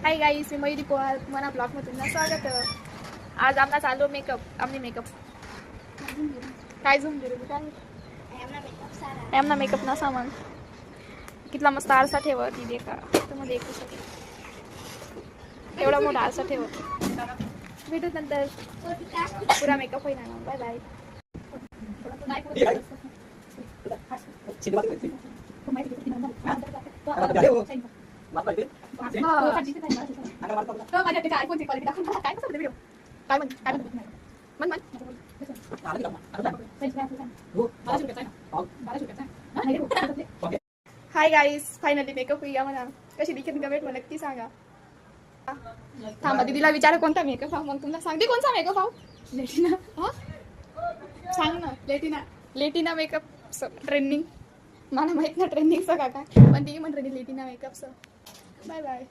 Hi guys, मी मयुरी पोहार मना ब्लॉगमध्ये तुमचं स्वागत आहे. आज आमना चालू मेकअप. आमने मेकअप काय झूम दे रे काय आमना मेकअप ना सामान कितला मस्त आरसा ठेवत ती देखा तुम्ही देखू शकता. एवढा मोठा आरसा ठेवत भेटू नंतर पुरा मेकअप होईल ना. Bye bye. Hi guys, finally makeup होईया म्हणा. कशी दिसते कमेंट मध्ये नक्की सांगा. थांबा दीदीला विचारा कोणता मेकअप हा, मग तुम्हाला सांगते कोणता मेकअप हा. लेटिना हा सांग ना. लेटिना मेकअप ट्रेंडिंग. मला माहित ना ट्रेंडिंगचं का काय, पण ती म्हणते लेटिना मेकअपचं. Bye bye.